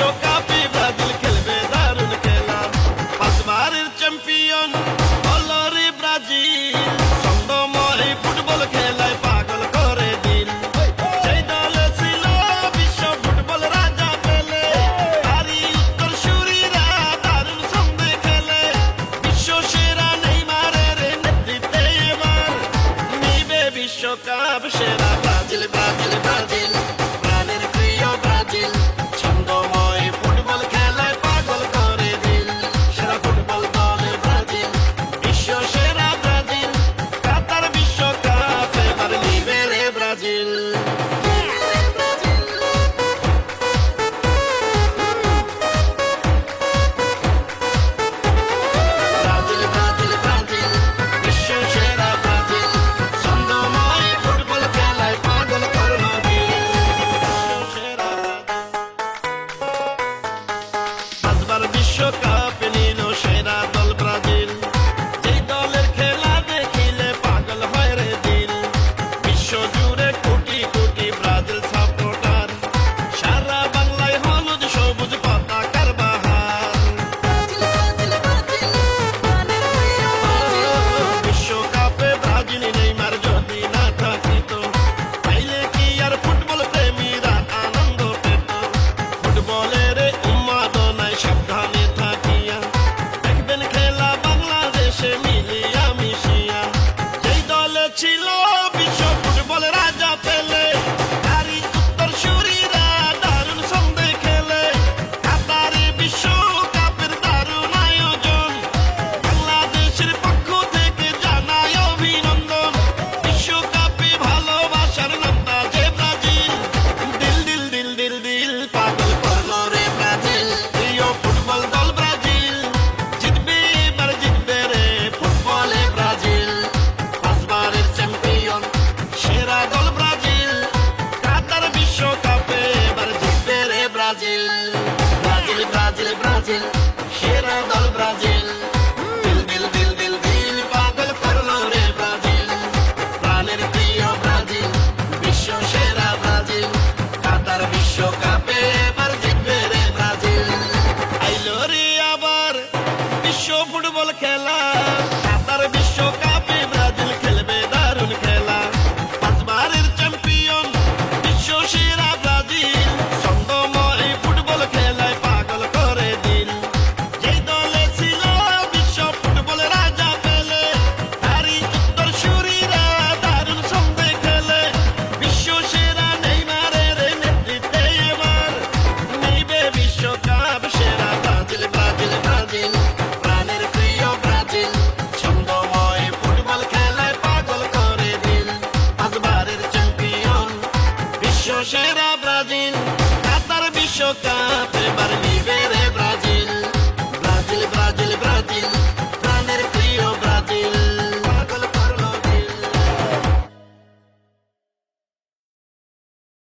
বিশ্বকাপে ব্রাজিল খেলবে দারুণ খেলা, পাঁচবারের চ্যাম্পিয়ন হলো রে ব্রাজিল। ছন্দময় ফুটবল খেলায় পাগল করে দিল, সেই দলে ছিল বিশ্ব ফুটবল রাজা পেলে, তারই উত্তরসূরিরা দারুণ ছন্দে খেলে। বিশ্ব সেরা নেইমারের নেতৃত্বে এবার নিবে বিশ্বকাপ সেরা ব্রাজিল, ব্রাজিল, ব্রাজিল, প্রাণের প্রিয় ব্রাজিল। ছন্দময় ফুটবল খেলায় পাগল করে দিল, সেরা ফুটবল দলে ব্রাজিল, বিশ্ব সেরা ব্রাজিল। কাতার বিশ্বকাপ এবার নিবে রে ব্রাজিল। ব্রাজিল, ব্রাজিল, ব্রাজিল, বিশ্ব সেরা ব্রাজিল। ছন্দময় ফুটবল খেলায় পাগল করলো দিল, বিশ্ব সেরা পাঁচবার বিশ্বকাপ নিল সেরা দল ব্রাজিল। যেই দলের খেলা দেখিলে পাগল হয় রে দিল, বিশ্ব জুড়ে কোটি কোটি ব্রাজিল সাপোর্টার, সারা বাংলায় হলুদ সবুজ পতাকার বাহার। বিশ্বকাপে ব্রাজিল নেইমার যদি না থাকিত, তাইলে কি আর ফুটবল প্রেমীরা আনন্দ পেত? ফুটবলের উন্মাদনায় সাবধানে থাকিয়া দেখবেন খেলা বাংলাদেশে মিলিয়া মিশিয়া। যেই দলে ছিল বিশ্ব ফুটবল রাজা পেলে, তারই উত্তরসূরিরা দারুণ ছন্দে খেলে। কাতারে বিশ্বকাপের দারুণ আয়োজন, বাংলাদেশের পক্ষ থেকে জানাই অভিনন্দন। বিশ্বকাপে ভালোবাসার নামটা যে ব্রাজিল, দিল দিল দিল দিল দিল পাগল করলো রে ব্রাজিল। প্রিয় ফুটবল দল ব্রাজিল, জিতবে এবার জিতবে রে ফুটবলে ব্রাজিল। পাঁচবারের চ্যাম্পিয়ন সেরা দল ব্রাজিল, কাতার বিশ্বকাপে এবার জিতবে রে ব্রাজিল। ব্রাজিল, ব্রাজিল, ব্রাজিল, সেরা দল ব্রাজিল, দিল দিল দিল দিল দিল পাগল করলো রে ব্রাজিল। প্রাণের প্রিয় ব্রাজিল, বিশ্ব সেরা ব্রাজিল, কাতার বিশ্বকাপে এবার জিতবে রে ব্রাজিল। আইলো রে আবার বিশ্ব ফুটবল খেলা, কাতার বিশ্বকাপে ব্রাজিল খেলবে দারুণ খেলা, পাঁচবারের চ্যাম্পিয়ন বিশ্ব সেরা ব্রাজিল। ছন্দময় ফুটবল খেলায় পাগল করে দিল, যেই দলে ছিল বিশ্ব ফুটবল রাজা পেলে, তারই উত্তরসূরিরা দারুণ ছন্দে খেলে। বিশ্ব সেরা নেইমারের নেতৃত্বে এবার নিবে বিশ্বকাপ সেরা ব্রাজিল, ব্রাজিল, ব্রাজিল, প্রাণের প্রিয় ব্রাজিল। ছন্দময় ফুটবল খেলায় পাগল করে দিল, পাঁচবারের চ্যাম্পিয়ন বিশ্ব সেরা ব্রাজিল, কাতার বিশ্বকাপ